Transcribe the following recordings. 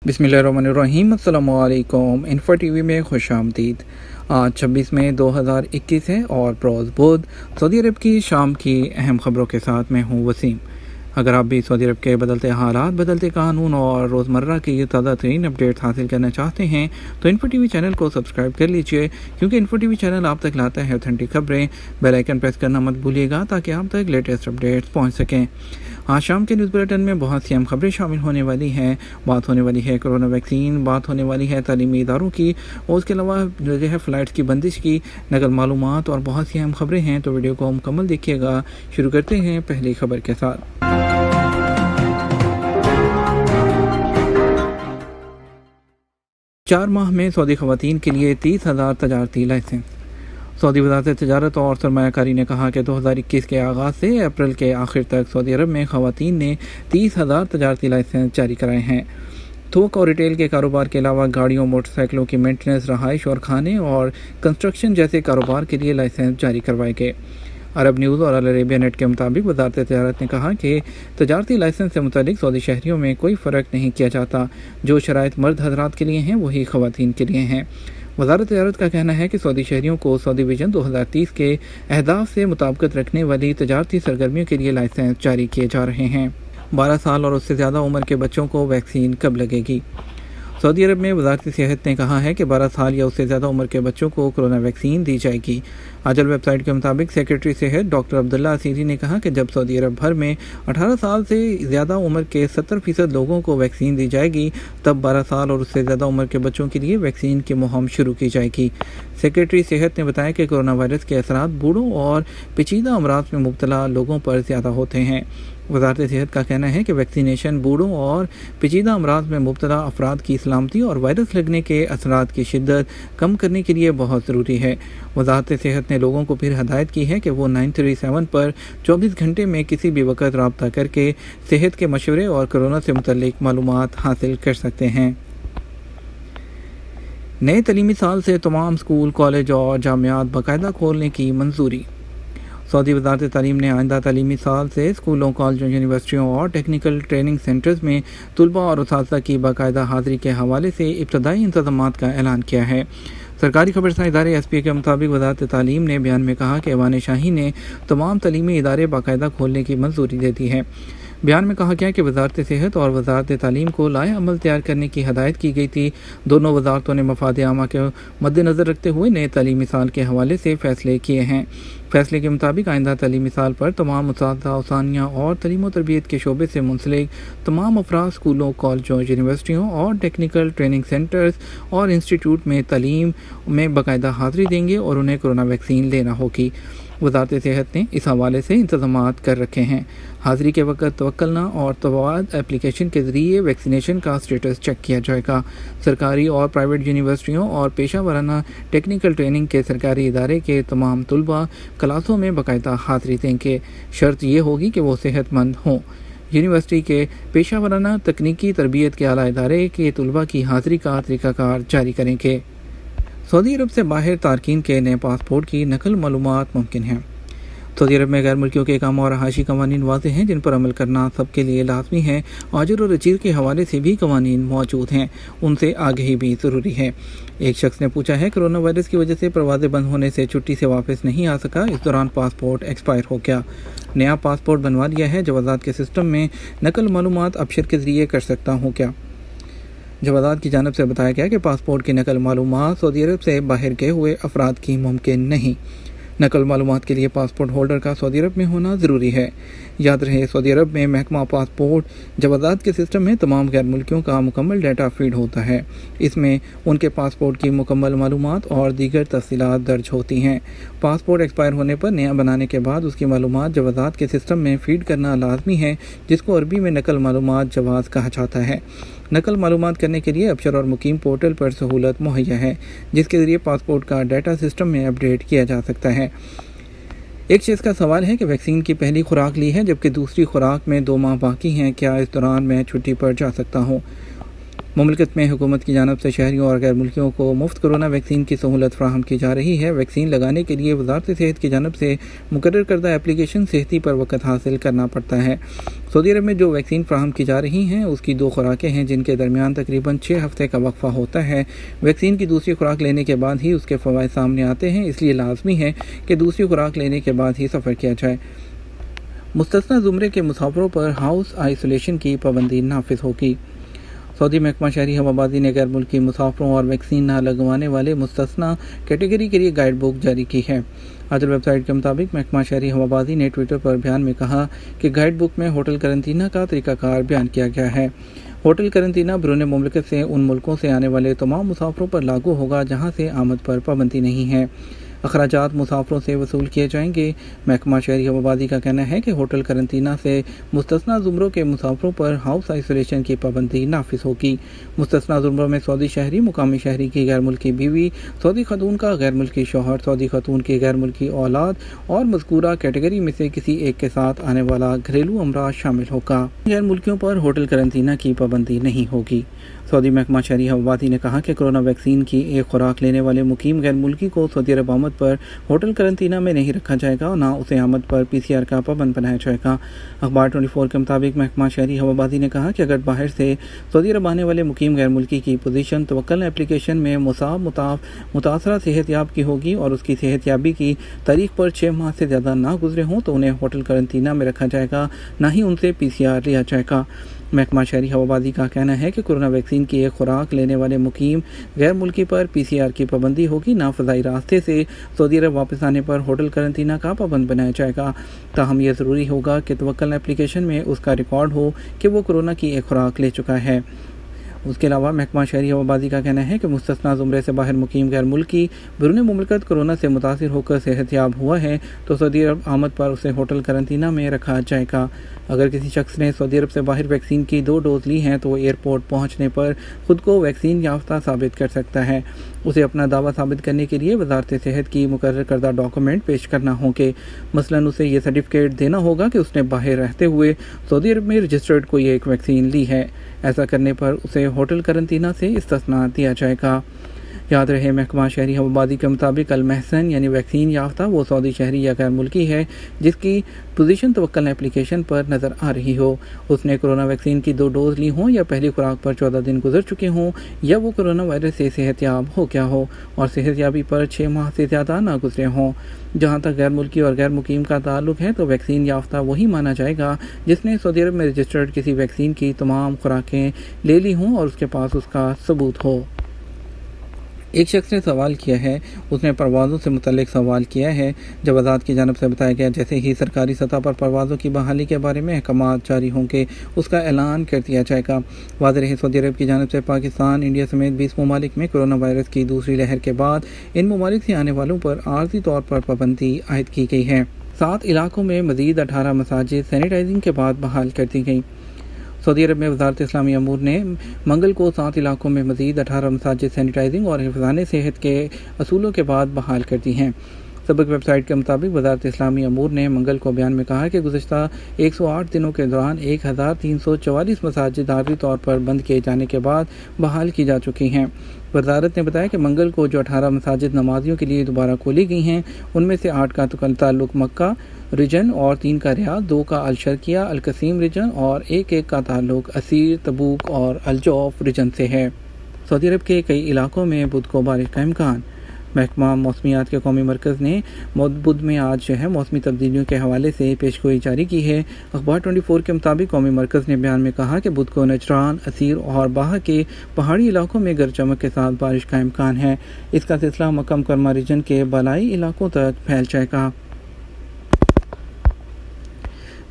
बिस्मिल्लाहिर्रहमानिर्रहीम। अस्सलामुअलैकुम। Info TV में खुशामदीद। आज 26 मई 2021 है और रोज़ बुध। सऊदी अरब की शाम की अहम खबरों के साथ मैं हूँ वसीम। अगर आप भी सऊदी अरब के बदलते हालात, बदलते कानून और रोज़मर्रा की ताज़ा तरीन अपडेट हासिल करना चाहते हैं तो इन्फो टीवी चैनल को सब्सक्राइब कर लीजिए, क्योंकि इन्फो टीवी चैनल आप तक लाता है ऑथेंटिक खबरें। बेल आइकन प्रेस करना मत भूलिएगा ताकि आप तक लेटेस्ट अपडेट्स पहुँच सकें। आज शाम के न्यूज़ बुलेटिन में बहुत सी अहम खबरें शामिल होने वाली हैं। बात होने वाली है कोरोना वैक्सीन, बात होने वाली है तालीमी इदारों की, और उसके अलावा जो है फ़्लाइट्स की बंदिश की, नकल मालूमात और बहुत सी अहम खबरें हैं। तो वीडियो को मुकम्मल देखिएगा। शुरू करते हैं पहली खबर के साथ। 4 माह में सऊदी ख़वातीन के लिए 30,000 तजारती लाइसेंस। सऊदी वज़ारत तजारत और सरमायाकारी ने कहा कि 2021 के आगाज़ से अप्रैल के आखिर तक सऊदी अरब में ख़वातीन ने 30,000 तजारती लाइसेंस जारी कराए हैं। थोक और रिटेल के कारोबार के अलावा गाड़ियों, मोटरसाइकिलों की मेंटेनेंस, रहाइश और खाने और कंस्ट्रक्शन जैसे कारोबार के लिए लाइसेंस जारी करवाए गए। अरब न्यूज़ और अल अरेबिया नेट के मुताबिक वज़ारत तजारत ने कहा कि तजारती लाइसेंस से मुतालिक सऊदी शहरियों में कोई फ़र्क नहीं किया जाता। जो शराइत मर्द हज़रात के लिए हैं वही ख़वातीन के लिए हैं। वज़ारत तजारत का कहना है कि सऊदी शहरियों को सऊदी विजन 2030 के अहदाफ से मुताबिकत रखने वाली तजारती सरगर्मियों के लिए लाइसेंस जारी किए जा रहे हैं। 12 साल और उससे ज़्यादा उम्र के बच्चों को वैक्सीन कब लगेगी? सऊदी अरब में वज़ारत सेहत ने कहा है कि 12 साल या उससे ज़्यादा उम्र के बच्चों को कोरोना वैक्सीन दी जाएगी। आजल वेबसाइट के मुताबिक सेक्रेटरी सेहत डॉक्टर अब्दुल्ला असीरी ने कहा कि जब सऊदी अरब भर में 18 साल से ज़्यादा उम्र के 70% लोगों को वैक्सीन दी जाएगी, तब 12 साल और उससे ज़्यादा उम्र के बच्चों के लिए वैक्सीन की मुहिम शुरू की जाएगी। सेक्रेटरी सेहत ने बताया कि कोरोना वायरस के असरात बूढ़ों और पेचीदा अमराज में मुब्तला लोगों पर ज़्यादा होते हैं। वज़ारत सेहत का कहना है कि वैक्सीनेशन बूढ़ों और पेचीदा अमराज में मुब्तला अफराद की सलामती और वायरस लगने के असरात की शिद्दत कम करने के लिए बहुत ज़रूरी है। वज़ारत सेहत ने लोगों को फिर हदायत की है कि वो 937 पर 24 घंटे में किसी भी वक्त रब्ता करके सेहत के मशवरे और कोरोना से मुतल्लिक मालूमात हासिल कर सकते हैं। नए तलीमी साल से तमाम स्कूल, कॉलेज और जामियात बाकायदा खोलने की मंजूरी। सऊदी वज़ारत तालीम ने आइंदा तालीमी साल से स्कूलों, कॉलेजों, यूनिवर्सिटियों और टेक्निकल ट्रेनिंग सेंटर्स में तुलबा और उसातिज़ा की बाकायदा हाज़िरी के हवाले से इब्तदाई इंतज़ामात का ऐलान किया है। सरकारी खबरसां इदारे SPA के मुताबिक वज़ारत तालीम ने बयान में कहा कि ऐवान शाही ने तमाम तलीमी इदारे बाकायदा खोलने की मंजूरी दे दी है। बयान में कहा गया कि वज़ारत सेहत और वज़ारत तालीम को लाए अमल तैयार करने की हदायत की गई थी। दोनों वज़ारतों ने मफाद आमा के मद्देनज़र रखते हुए नए तालीमी साल के हवाले से फ़ैसले किए हैं। फैसले के मुताबिक आइंदा तालीमी साल पर तमाम उसातिज़ा, उसानिया और तलीम व तरबियत के शोबे से मुंसलिक तमाम अफराद स्कूलों, कॉलेजों, यूनिवर्सिटियों और टेक्निकल ट्रेनिंग सेंटर्स और इंस्टीट्यूट में तालीम में बाकायदा हाज़िरी देंगे और उन्हें कोरोना वैक्सीन लेना होगी। वज़ारत सेहत ने इस हवाले से इंतज़ामात कर रखे हैं। हाज़िरी के वक्त तवक्कलना और तवाद एप्लीकेशन के ज़रिए वैक्सीनेशन का स्टेटस चेक किया जाएगा। सरकारी और प्राइवेट यूनिवर्सिटियों और पेशा वाराना टेक्निकल ट्रेनिंग के सरकारी इदारे के तमाम तुलबा क्लासों में बाकायदा हाज़िरी देंगे। शर्त यह होगी कि वो सेहतमंद हों। यूनिवर्सिटी के पेशा वाराना तकनीकी तरबियत के आला इदारे के तुलबा की हाज़िरी का तरीक़ाकार जारी करेंगे। सऊदी अरब से बाहर तारकीन के नए पासपोर्ट की नकल मालूमात मुमकिन है। सऊदी अरब में गैर मुल्कियों के काम और रहायशी कवानीन वाज़ेह हैं, जिन पर अमल करना सबके लिए लाजमी है। आजर और अजीर के हवाले से भी कवानीन मौजूद हैं, उनसे आगे भी ज़रूरी है। एक शख्स ने पूछा है, कोरोना वायरस की वजह से परवाज़ें बंद होने से छुट्टी से वापस नहीं आ सका, इस दौरान पासपोर्ट एक्सपायर हो गया। नया पासपोर्ट बनवा लिया है, जवाज़ात के सिस्टम में नकल मालूमात अबशर के ज़रिए कर सकता हूँ क्या? जवाज़ात की जानिब से बताया गया कि पासपोर्ट की नकल मालूमात सऊदी अरब से बाहर गए हुए अफराद की मुमकिन नहीं। नकल मालूमात के लिए पासपोर्ट होल्डर का सऊदी अरब में होना ज़रूरी है। याद रहे, सऊदी अरब में महकमा पासपोर्ट जवाज़ात के सिस्टम में तमाम गैर मुल्कियों का मुकम्मल डाटा फीड होता है। इसमें उनके पासपोर्ट की मुकम्मल मालूमात और दीगर तफसीलात दर्ज होती हैं। पासपोर्ट एक्सपायर होने पर नया बनाने के बाद उसकी मालूमात जवाज़ात के सिस्टम में फ़ीड करना लाजमी है, जिसको अरबी में नकल मालूमात जवाज़ कहा जाता है। नकल मालूमात करने के लिए अबशर और मुकीम पोर्टल पर सहूलत मुहैया है, जिसके ज़रिए पासपोर्ट का डाटा सिस्टम में अपडेट किया जा सकता है। एक शख्स का सवाल है कि वैक्सीन की पहली खुराक ली है जबकि दूसरी खुराक में 2 माह बाकी हैं, क्या इस दौरान मैं छुट्टी पर जा सकता हूँ? मुमलिकत में हुकूमत की जानिब से शहरियों और गैर मुल्कियों को मुफ्त कोरोना वैक्सीन की सहूलत फराहम की जा रही है। वैक्सीन लगाने के लिए वजारत सेहत की जानिब से मुकर्रर करदा एप्लीकेशन सेहती पर वक़्त हासिल करना पड़ता है। सऊदी अरब में जो वैक्सीन फराहम की जा रही हैं उसकी 2 खुराकें हैं जिनके दरमियान तकरीबन 6 हफ्ते का वक्फा होता है। वैक्सीन की दूसरी खुराक लेने के बाद ही उसके फ़वाइद सामने आते हैं, इसलिए लाजमी है कि दूसरी खुराक लेने के बाद ही सफ़र किया जाए। मुस्तस्ना ज़ुमरे के मुसाफिरों पर हाउस आइसोलेशन की पाबंदी नाफिज होगी। सऊदी महकमा शहरी हवाबाजी ने गैर मुल्की मुसाफिरों और वैक्सीन न लगवाने वाले मुस्तस्ना कैटेगरी के लिए गाइड बुक जारी की है। आजल वेबसाइट के मुताबिक महकमा शहरी हवाबाजी ने ट्विटर पर बयान में कहा कि गाइड बुक में होटल करंतना का तरीकाकार बयान किया गया है। होटल करंतना बैरून मुमलिकत से उन मुल्कों से आने वाले तमाम मुसाफिरों पर लागू होगा जहाँ से आमद पर पाबंदी नहीं है। अखराजात मुसाफिरों से वसूल किए जाएंगे। महकमा शहरी हवाबाजी का कहना है कि होटल करंतना से मुस्तस्ना ज़ुमरों के मुसाफिरों पर हाउस आइसोलेशन की पाबंदी नाफिज होगी। मुस्तस्ना ज़ुमरों में सऊदी शहरी, मुकामी शहरी की गैर मुल्की बीवी, सऊदी खातून का गैर मुल्की शौहर, सऊदी खातून की गैर मुल्की औलाद और मज़कूरा कैटेगरी में से किसी एक के साथ आने वाला घरेलू अमराज शामिल होगा। गैर मुल्कियों पर होटल करंतना की पाबंदी नहीं होगी। सऊदी महकमा शहरी हवाबाजी ने कहा कि कोरोना वैक्सीन की एक खुराक लेने वाले मुकीम गैर मुल्की को सऊदी अरब आमद पर होटल करंतना में नहीं रखा जाएगा और न उसे आमद पर PCR का पाबंद बनाया जाएगा। अखबार 24 के मुताबिक महकमा शहरी हवाबाजी ने कहा कि अगर बाहर से सऊदी अरब आने वाले मुकीम गैर मुल्की की पोजीशन तवक्कल एप्लीकेशन में मुतासरा सेहतयाब की होगी और उसकी सेहतयाबी की तारीख पर 6 माह से ज़्यादा ना गुजरे हों तो उन्हें होटल करंतना में रखा जाएगा, ना ही उनसे PCR लिया जाएगा। महकमा शहरी हवाबाजी का कहना है कि कोरोना वैक्सीन की एक खुराक लेने वाले मुकीम गैर मुल्की पर PCR की पाबंदी होगी, ना फ़ज़ाई रास्ते से सऊदी अरब वापस आने पर होटल करंतना का पाबंद बनाया जाएगा। ताहम यह ज़रूरी होगा कि तवक्कल एप्लीकेशन में उसका रिकॉर्ड हो कि वो कोरोना की एक खुराक ले चुका है। उसके अलावा महकमा शहरी हवाबाजी का कहना है कि मुस्तस्ना ज़ुमरे से बाहर मुकीम गैर मुल्की बैरून मुमलिकत कोरोना से मुतासिर होकर सेहतयाब हुआ है तो सऊदी अरब आमद पर उसे होटल करंतना में रखा जाएगा। अगर किसी शख्स ने सऊदी अरब से बाहर वैक्सीन की 2 डोज ली हैं तो वो एयरपोर्ट पहुंचने पर खुद को वैक्सीन याफ्ता साबित कर सकता है। उसे अपना दावा साबित करने के लिए वजारत सेहत की मुकर्रर करदा डॉक्यूमेंट पेश करना होंगे। मसलन उसे ये सर्टिफिकेट देना होगा कि उसने बाहर रहते हुए सऊदी अरब में रजिस्टर्ड कोई एक वैक्सीन ली है। ऐसा करने पर उसे होटल करंतना से इस्तिस्ना दिया जाएगा। याद रहे, महकमा शहरी हवाबाजी के मुताबिक अल महसन यानी वैक्सीन याफ्ता वो सऊदी शहरी या गैर मुल्की है जिसकी पोजीशन तवक्कल एप्लीकेशन पर नज़र आ रही हो। उसने कोरोना वैक्सीन की 2 डोज ली हों या पहली खुराक पर 14 दिन गुजर चुके हों या वो कोरोना वायरस से सेहतयाब हो गया हो और सेहतयाबी पर 6 माह से ज़्यादा ना गुजरे हों। जहाँ तक गैर मुल्की और गैर मुकीम का ताल्लुक है तो वैक्सीन याफ्ता वही माना जाएगा जिसने सऊदी अरब में रजिस्टर्ड किसी वैक्सीन की तमाम खुराकें ले ली हों और उसके पास उसका सबूत हो। एक शख्स ने सवाल किया है, उसने परवाज़ों से मुतल्लिक सवाल किया है। जब आज़ाद की जानिब से बताया गया जैसे ही सरकारी सतह पर परवाज़ों की बहाली के बारे में अहकामात जारी होंगे उसका ऐलान कर दिया जाएगा। वाज़ेह रहे, सऊदी अरब की जानिब से पाकिस्तान, इंडिया समेत 20 ममालिक में कोरोना वायरस की दूसरी लहर के बाद इन ममालिक से आने वालों पर आर्जी तौर पर पाबंदी आयद की गई है। 7 इलाकों में मज़ीद 18 मसाजिद सैनिटाइजिंग के बाद बहाल कर दी गई। सऊदी अरब में वजारत इस्लामी अमूर ने मंगल को 7 इलाकों में मज़ीद 18 मसाजिद सैनिटाइजिंग और हिफ़ाज़ाने सेहत के असूलों के बाद बहाल कर दी हैं। सबक वेबसाइट के मुताबिक वजारत इस्लामी अमूर ने मंगल को बयान में कहा कि गुज़श्ता 108 दिनों के दौरान 1344 मसाजिद आर्जी तौर पर बंद किए जाने के बाद बहाल की जा चुकी हैं। वजारत ने बताया कि मंगल को जो 18 मसाजिद नमाजियों के लिए दोबारा खोली गई हैं उनमें से 8 का ताल्लुक मक्का रीजन और 3 का रियाद, 2 का अल-शर्किया अल कसीम रीजन और 1 का ताल्लुक असीर, तबूक और अल-जौफ रीजन से है। सऊदी अरब के कई इलाकों में बुध को बारिश का इम्कान। महकमा मौसमियात के कौमी मरकज़ ने बुध में आज मौसमी तब्दीलियों के हवाले से पेशगोई जारी की है। अखबार 24 के मुताबिक कौमी मरकज़ ने बयान में कहा कि बुध को नजरान, असीर और बाह के पहाड़ी इलाकों में गरज चमक के साथ बारिश का इम्कान है। इसका सिलसिला मक्का मुकर्रमा रीजन के बालाई इलाकों तक फैल जाएगा।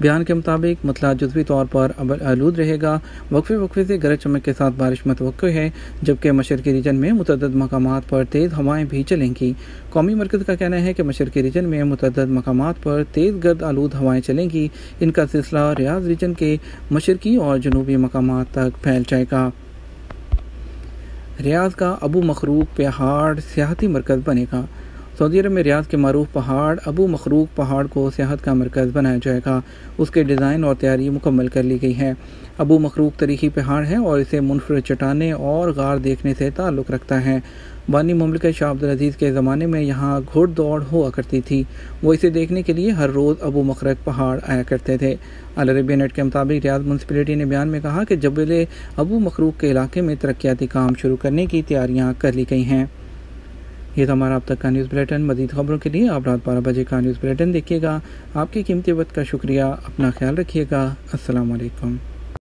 बयान के मुताबिक मतला जुज़वी तौर पर आलूद रहेगा। वक्फे से गरज चमक के साथ बारिश मतवक्को है, जबकि मशरक़ी रीजन में मुतअद्दिद मकामात पर तेज़ हवाएं भी चलेंगी। कौमी मरकज़ का कहना है कि मशरक़ी रीजन में मुतअद्दिद मकामात पर तेज़ गर्द आलूद हवाएं चलेंगी। इनका सिलसिला रियाज़ रीजन के मशरक़ी और जनूबी मकामात तक फैल जाएगा। रियाज़ का अबू मखरूक पहाड़ सियाहती मरकज़ बनेगा। सऊदी अरब में रियाद के मारूफ पहाड़ अबू मखरूक पहाड़ को सियाहत का मरकज़ बनाया जाएगा। उसके डिज़ाइन और तैयारी मुकम्मल कर ली गई है। अबू मखरूक तारीखी पहाड़ है और इसे मुनफरद चट्टानें और गार देखने से ताल्लुक़ रखता है। बानी मुमलिकत शाह अब्दुल अजीज़ के ज़माने में यहाँ घोड़दौड़ हुआ करती थी। वो इसे देखने के लिए हर रोज़ अबू मखरक पहाड़ आया करते थे। अल अरबिया नेट के मुताबिक रियाद म्यूनसिपैलिटी ने बयान में कहा कि जबल अबू मखरूक के इलाके में तरक्याती काम शुरू करने की तैयारियाँ कर ली गई हैं। ये था हमारा अब तक का न्यूज़ बुलेटिन। मज़ीद खबरों के लिए आप रात 12 बजे का न्यूज़ बुलेटिन देखिएगा। आपके कीमती वक्त का शुक्रिया। अपना ख्याल रखिएगा। अस्सलाम वालेकुम।